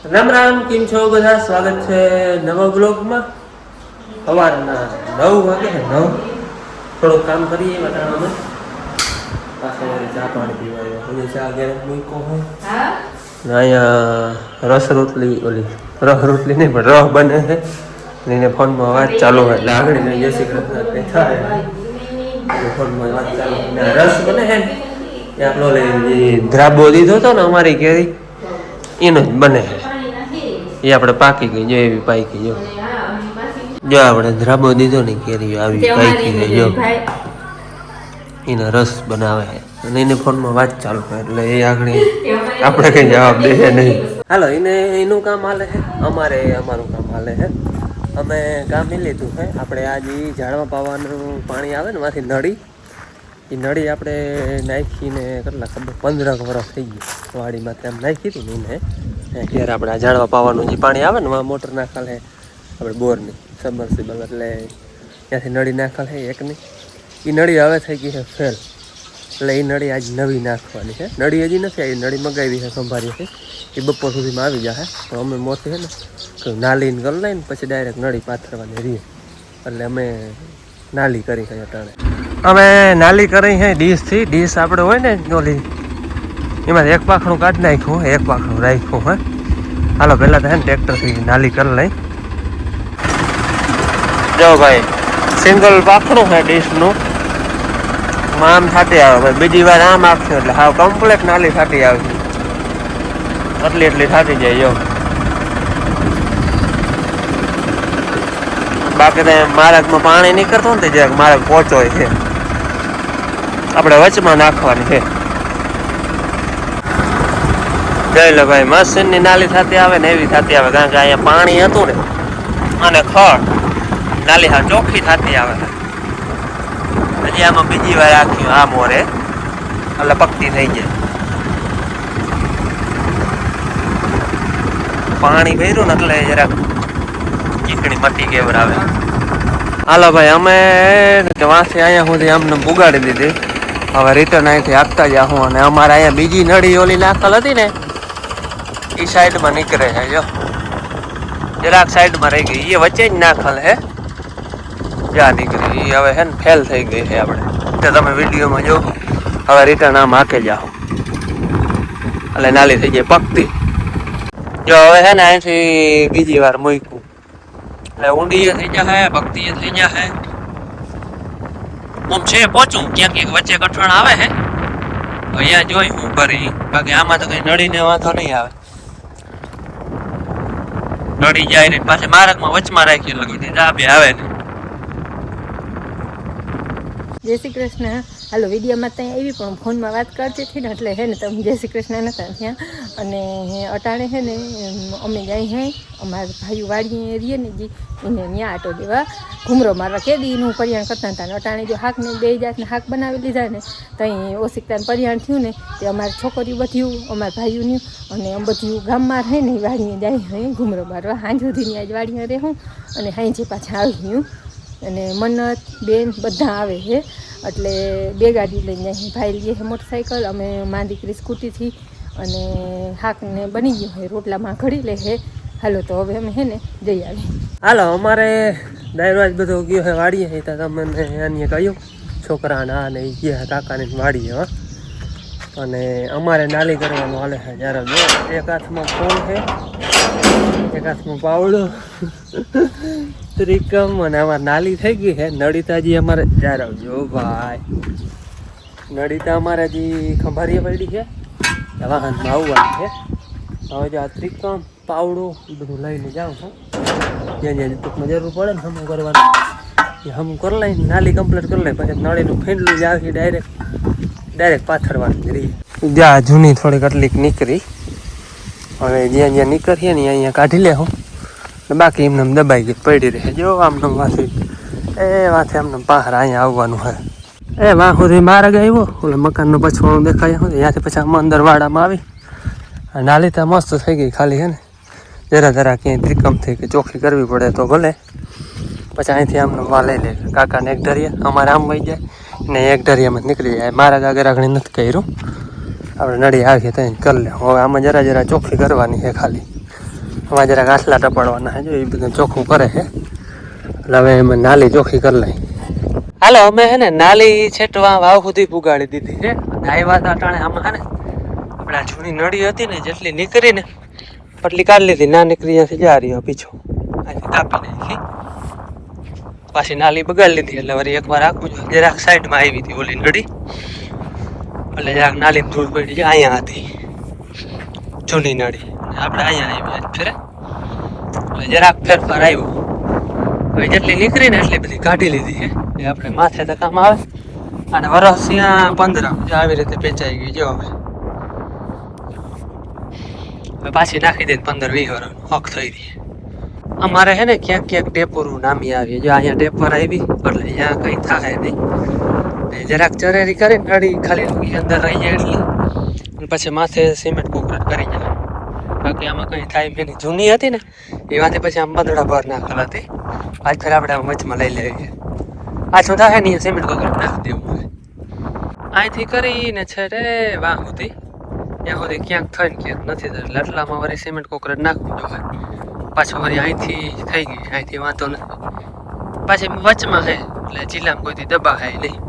રામ રામ, કેમ છો બધા? સ્વાગત છે નવા બ્લોગમાં. સવારના 9 વાગે છે. 9 થોડુંક કામ કરીએ વાતાવરણમાં. પાછો ચા પાણી પીવાયો પછી ચા ગેસ મૂકો હોય અહીંયા રસ રોટલી નહીં પણ રસ બને છે. એને ફોનમાં વાત ચાલુ હોય એટલે આગળ જય શ્રી કૃષ્ણ કંઈ થાય ફોનમાં વાત ચાલુ રસ બને છે ને એ આપણો ધ્રાબો દીધો હતો ને અમારી કેરી એનો જ બને છે. એ આપણે પાકી ગઈ જો એવી પાકી જો આપણે ધ્રાબો દીધો ને કેરી આવી પાકી ગઈ જો એનો રસ બનાવે છે અને એને ફોનમાં વાત ચાલુ હોય એટલે એ આગળ આપણે કંઈ જવાબ દે નહીં. હાલો એને એનું કામ હાલે છે, અમારું કામ હાલે છે. અમે કામ એ લીધું છે આપણે આજે ઝાડમાં પાવાનું પાણી આવે ને માંથી નળી એ નળી આપણે નાખીને કેટલા ખબર 15 વર્ષ થઈ ગયું વાડીમાં તેમ નાખી હતી ને ત્યારે આપણે આ ઝાડવા પાવાનું જે પાણી આવે ને મોટર નાખેલ છે આપણે બોરની સબમર્સિબલ એટલે ત્યાંથી નળી નાખેલ છે એકની એ નળી હવે થઈ ગઈ છે ફેલ એટલે એ નળી આજ નવી નાખવાની છે. નળી હજી નથી આવી, નળી મગાવી છે સંભાળી છે એ બપોર સુધીમાં આવી જશે પણ અમે મોટી છે ને નાલીને કરી લઈને પછી ડાયરેક્ટ નળી પાથરવાની રહીએ એટલે અમે નાલી કરી છે અટાણે. અમે નાલી કરી છે ડીશ આપણે હોય ને ઓલી એમાં એક પાખડું કાઢી નાખ્યું, એક પાખડું રાખ્યું હે. હાલો પહેલાં તો હે ને ટ્રેક્ટરથી નાલી કરી લઈ. જો ભાઈ સિંગલ પાખડું છે ડીશનું આમ થતી આવે ભાઈ, બીજી વાર આમ આપશું એટલે હા કમ્પ્લેટ નાલી થતી આવશે એટલી થતી જાય જો. બાકી તો માર્ગમાં પાણી નીકળતું ને જરાક માર્ગ પોચો છે આપણે વચમાં નાખવાની છે. જોઈ લો ભાઈ મશીનની નાલી થતી આવે ને એવી થતી આવે કારણ કે અહીંયા પાણી હતું ને અને ખડ નાલી હા ચોખ્ખી થતી આવે. હજી આમાં બીજી વાર આખ્યું આ મોરે એટલે પકતી થઈ જાય. પાણી ભર્યું ને એટલે જરાક ચીકણી મટી કેવર આવે. હાલો ભાઈ અમે વાંથી અહીંયા સુધી આમને પુગાડી દીધી. હવે રિટર્ન અહીંથી આપતા જાઉં અને અમારે અહીંયા બીજી નળી ઓલી નાખેલ હતી ને એ સાઈડમાં નીકળે છે જો જરાક સાઈડમાં રહી ગઈ એ વચ્ચે જ નાખેલ હે જ્યાં નીકળી એ હવે છે ને ફેલ થઈ ગઈ છે આપણે તો તમે વિડીયોમાં જો. હવે રિટર્ન આમ હાકે જાઓ એટલે નાલી થઈ જાય પકતી જો. હવે છે ને અહીંથી બીજી વાર મૂક્યું એટલે ઊંડી થઈ જાય ભક્તિ થઈ જાય. આમ છે પહોંચું ક્યાંક વચ્ચે કઠણ આવે છે અહીંયા જોઈ હું કરી બાકી આમાં તો કઈ નળીને વાંધો નહીં આવે. નડી જાય ને પાછી માર્ગમાં વચમાં રાખી લગી ડાબે આવે ને. જય શ્રી કૃષ્ણ. હાલો વિડીયોમાં ત્યાં આવી પણ ફોનમાં વાત કરતી હતી ને એટલે હે ને તમે જય શ્રી કૃષ્ણ નતા ત્યાં અને અટાણે છે ને અમે જાય હે અમારા ભાઈ વાડીએ રહીએ ને જે એને ત્યાં આટો દેવા ઘૂમરો મારવા કેદી એનું પરિયાણ કરતા હતા ને અટાણે જો હાકને 2 જાતના હાક બનાવી લીધા ને ત્યાં ઓશિકતાનું પરિયાણ થયું ને તે અમારી છોકરીઓ બધ્યું અમારા ભાઈઓનું અને આમ બધું ગામમાં રહે ને વાડીએ જાય હે ઘૂમરો મારવા સાંજ સુધીની આજ વાડીએ રહેવું અને સાંજે પાછા આવ્યું અને મન્નત બેન બધા આવે છે એટલે 2 ગાડી લઈને જાય. ભાઈ લઈએ છે મોટરસાઇકલ, અમે મા દીકરી સ્કૂટીથી અને હાકને બની ગયો છે રોટલામાં ઘડી લે છે. હાલો તો હવે અમે છે ને જઈ આવી. હાલો અમારે ડાયરો બધો ગયો છે વાડીએ તો તમને આને કહ્યું છોકરાના ને એ ગયા કાકાને વાડીએ હા અને અમારે નાલી કરવાનું હાલે છે જ્યારે જો એક હાથમાં ફોન છે એક હાથમાં પાવડો ત્રિકમ અને અમારે નાલી થઈ ગઈ છે. નળીતાજી અમારે જ્યારે જો ભાઈ નળીતા અમારે હજી ખંભારીએ પડી છે વાહનમાં આવવાનું છે. હવે જો આ ત્રિકમ પાવડો એ બધું લઈને જાઉં છું જ્યાં ટૂંકમાં જરૂર પડે ને હમું કરવાનું એ હમું કરી લઈને નાલી કમ્પ્લીટ કરી લઈ પછી નળીનું ફેંડલું જ આવી ડાયરેક્ટ પાથરવાની રહી. જ્યાં જૂની થોડીક એટલીક નીકળી હવે જ્યાં નીકળીએ ને અહીંયા કાઢી લે હું બાકી એમને દબાઈ ગઈ પડી રહે જો આમને વાંથી વાંથી આમને બહાર અહીંયા આવવાનું હોય વાં સુધી માર્ગ આવ્યો ઓલે મકાનનો પછવાડું દેખાય ત્યાંથી પછી આમ અંદર વાડામાં આવી નાલી તો મસ્ત થઈ ગઈ ખાલી છે ને જરા ક્યાંય ત્રિકમ થઈ કે ચોખ્ખી કરવી પડે તો ભલે પછી અહીંથી આમને વા લઈ લે કાકાને એક ઢરિયા અમારે આમ વહી જાય ને એક ઢરિયામાં નીકળી જાય. મારા આગળ નથી કર્યું આપણે નડી આવીએ ત્યાં કરી લે. હવે આમાં જરા ચોખ્ખી કરવાની છે ખાલી આમાં જરાક આસલા ટપાડવાના છે જો એ બધું ચોખ્ખું કરે છે એટલે હવે એમાં નાલી ચોખ્ખી કરી લઈ. હાલો અમે હે ને નાલી છેટવા વાવ સુધી પુગાડી દીધી છે અને આવ્યા હતા અટાણે આમાં હે ને આપણે આ જૂની નળી હતી ને જેટલી નીકળી ને એટલી કાઢી લીધી, ના નીકળી ત્યાંથી જા રહ્યો પીછો અહીંથી કાપી નાખી, પાછી નાલી બગાડી લીધી એટલે વળી એકવાર આખું જરાક સાઈડમાં આવી હતી ઓલી નળી એટલે જરાક નાલી ધૂળ પડી છે અહીંયા હતી જૂની નળી, આપણે અહીંયા આવી ફેરે એટલે જરાક ફેરફાર આવ્યો. હવે જેટલી નીકળી ને એટલી બધી કાઢી લીધી છે એ આપણે માથે તો કામ આવે અને વરસ ત્યાં 15 આવી રીતે પેચાઈ ગઈ જો હવે પાછી નાખી દે 15-20 વર્ષ હક થઈ રહી. અમારે હે ને ક્યાંક ક્યાંક ટેપોરું નામી આવી જો અહીંયા ટેપર આવી એટલે અહીંયા કંઈ થાય નહીં, જરાક ચરેરી કરીને ગાડી ખાલી અંદર રહી જાય એટલે પછી માથે સિમેન્ટ કોકરેટ કરી જાય, બાકી આમાં કંઈ થાય એની જૂની હતી ને એમાંથી પછી આમ બંધડા ભર નાખેલ હતી, આજ ફેર આપણે વચમાં લઈ લેવી આ શું થાય ને સિમેન્ટ કોકરેટ નાખી દેવું હોય અહીંથી કરીને છે રે વાહ સુધી ત્યાં સુધી ક્યાંક થઈને ક્યાંક નથી થયું એટલે એટલામાં વળી સિમેન્ટ કોકરેટ નાખવું જોઈએ, પાછું વળી અહીંથી થઈ ગઈ અહીંથી વાંધો નથી, પાછી વચમાં છે એટલે જિલ્લામાં કોઈથી દબાય નહીં,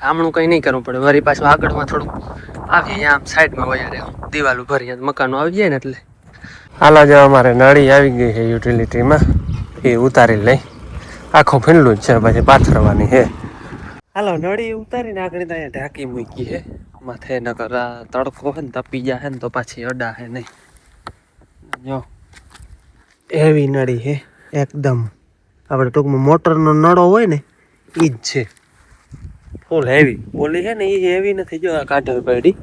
આમણું કંઈ નહીં કરવું પડે, વળી પાછું આગળમાં થોડુંક આવીએ આમ સાઈડમાં વયા રહે દિવાલું ભરી મકાનો આવી જાય ને એટલે. હાલો જો અમારે નળી આવી ગઈ છે યુટિલિટીમાં એ ઉતારી લઈ, આખું ફીંડલું જ છે પછી પાથરવાની છે. હાલો નળી ઉતારીને આગળ તો અહીંયા ઢાંકી મૂકી છે માથે, નકર તડકો હોય ને તપી જાય ને તો પાછી અડા છે નહીં. જો એવી નળી છે એકદમ, આપણે ટૂંકમાં મોટરનો નળો હોય ને એ જ છે, ફૂલ હેવી. ઓલી છે ને એ હેવી નથી જો આ કાઢવી પડી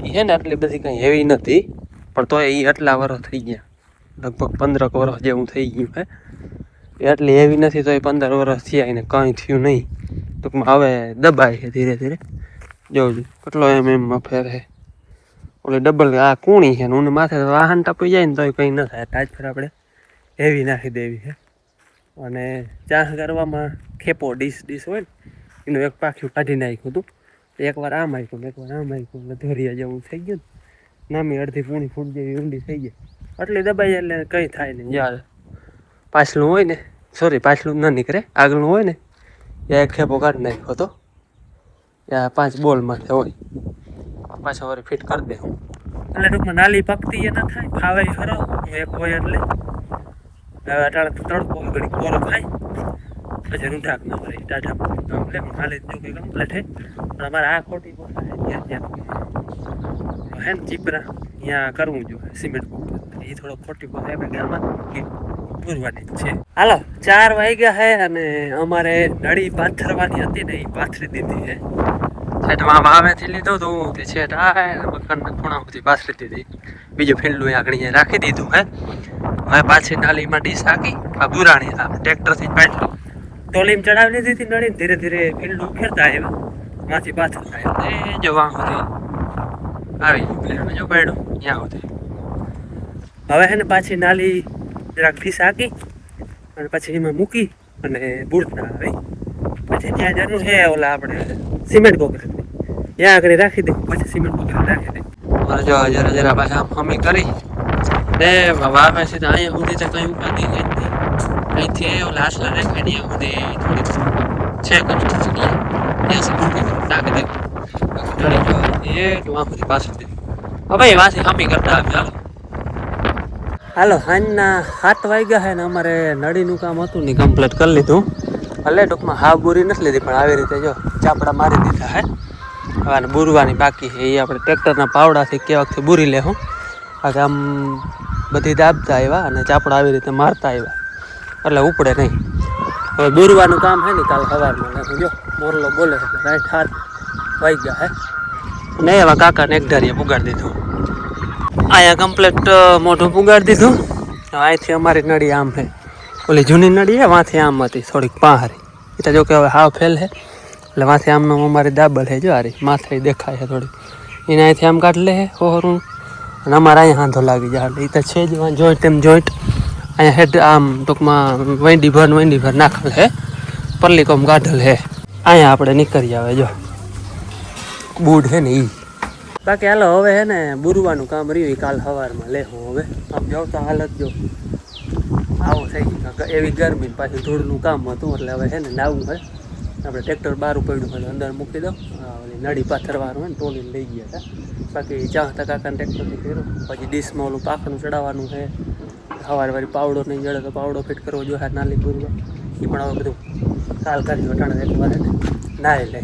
એ છે ને આટલી બધી કંઈ હેવી નથી પણ તોય એ આટલા વર્ષ થઈ ગયા, લગભગ 15 વર્ષ જેવું થઈ ગયું હે, એટલી હેવી નથી તો એ 15 વર્ષ થયા એને કંઈ થયું નહીં, ટૂંકમાં હવે દબાય છે ધીરે ધીરે. જોજો કેટલો એમ ફેર છે, ઓલે ડબલ આ કૂણી છે ને ઊને માથે વાહન ટપી જાય ને તો કંઈ ન થાય, આજ ફેર આપણે હેવી નાખી દેવી છે. અને ચા કરવામાં ખેપો ડીશ હોય ને એનું એક પાખ્યું કાઢી નાખ્યું હતું, એકવાર આમ આપ્યું ને એકવાર આમ આપ્યું ને ધોરિયા જેવું થઈ ગયું ને નામી અડધી પૂણી ફૂટ જેવી ઊંડી થઈ ગઈ, આટલી દબાઈ એટલે કંઈ થાય નહીં. જ્યાં પાછલું હોય ને પાછલું ન નીકળે આગળનું હોય ને ત્યાં એક ખેપો કાઢી નાખ્યો હતો, ત્યાં 5 બોલ માથે હોય પાછો વળી ફિટ કરી દે હું એટલે ટૂંકમાં નાલી પકતી એ ન થાય, ફાવે ખરો એક હોય એટલે. હવે અટાણે તડકો ઘડી કોરો ખાય પછી રૂંઢાક ન હોય ટાઢા કમ્પ્લેટ નાલી જો કંઈ કમ્પ્લેટ હે પણ અમારે આ ખોટી પોતા હે ને ચીપરા ત્યાં કરવું જોઈએ સિમેન્ટ એ થોડો ખોટી પોતા આપણે ઘરમાં પૂરવાની જ છે. હાલો 4 વાગ્યા છે અને અમારે નળી પાથરવાની હતી ને એ પાથરી દીધી છે, છેટમાં વાવેથી લીધું હતું તે છેટ આ મકાનના ખૂણા સુધી પાથરી દીધી, બીજું ફીંડલું આગળ રાખી દીધું હે. હવે પાછી નાલીમાં ડીશ હાકી આ બુરાણી ટ્રેક્ટરથી પાથરી ટોલીમ ચડાવી લીધી હતી નળી, ધીરે ધીરે ફીંડલું ઉખેરતા આવ્યા માંથી પાથરતા આવ્યા એ જો વાં સુધી આવી ફીંડલું જો પડ્યું ત્યાં સુધી. હવે છે ને પાછી નાલી જરાક ડીશ હાકી અને પછી એમાં મૂકી અને બુડતા આવી પછી ત્યાં જરૂર છે ઓલા આપણે સિમેન્ટ કોકરેટની ત્યાં આગળ રાખી દે, પછી સિમેન્ટ કોકરેટ રાખી દે. જો જરા જરા પાછા આમ હમી કરી ને વાવે સીધા અહીંયા સુધી તો કંઈ ઉપાધી જ નથી, અહીંથી ઓલા આસલા રાખ્યા ત્યાં સુધી થોડીક છે કન્સ્ટ્રક્શન ત્યાં સિમેન્ટ નાખી દે એ વાં સુધી પાછું દે. હવે વાંથી હમી કરતા આવ્યા. હાલો સાંજના 7 વાગ્યા છે ને અમારે નળીનું કામ હતું ને કમ્પ્લીટ કરી લીધું, ભલે ટૂંકમાં હાવ બુરી નથી લીધી પણ આવી રીતે જો ચાપડા મારી દીધા હે. હવે બુરવાની બાકી છે એ આપણે ટ્રેક્ટરના પાવડાથી કે વખતે બુરી લેવું, આજે આમ બધી દાબતા આવ્યા અને ચાપડા આવી રીતે મારતા આવ્યા એટલે ઉપડે નહીં. હવે બુરવાનું કામ છે ને કાલ સવારમાં જો મોરલો બોલે એટલે રાઈટ 7 વાગ્યા હે ને એવા કાકાને એક ધારીએ પુગાડી દીધું, અહીંયા કમ્પ્લીટ મોઢું પુગાડી દીધું. અહીંથી અમારી નળી આમ છે, ઓલી જૂની નળી છે વાંથી આમ હતી થોડીક પાહારી એ તો જો કે હવે હાવ ફેલ છે એટલે વાંથી આમનો અમારી દાબલ છે જો આરી માથે દેખાય છે થોડી, એને અહીંથી આમ કાઢ લે હોરું અને અમારે અહીંયા હાંધો લાગી જાય એટલે એ તો છે જ જોઈન્ટ એમ જોઈન્ટ અહીંયા હેડ આમ ટૂંકમાં વૈંડી ભર નાખેલ છે, પરલી કોમ કાઢેલ છે. અહીંયા આપણે નીકળી આવે જો બૂડ છે ને એ બાકી હાલો હવે હે ને બુરવાનું કામ રહ્યું કાલ સવારમાં લેવું હવે આમ જાવ તો હાલત જો આવું થઈ ગયું એવી ગરમી પાછી ધૂળનું કામ હતું એટલે હવે હે ને નાવું હે આપણે ટ્રેક્ટર બહાર પડ્યું હોય અંદર મૂકી દો ઓલી નડી પાથરવાનું હોય ને ટોલીને લઈ ગયા હતા બાકી ચાહતા કાકાને ટ્રેક્ટરથી કર્યું પછી ડીશમાં ઓલું પાખનું ચડાવવાનું છે સવારે વારી પાવડો નહીં જડે તો પાવડો ફિટ કરવો જોઈએ નાલી પૂરવા એ પણ હવે બધું કાલ કરી વટાણે એક વાર નાય લે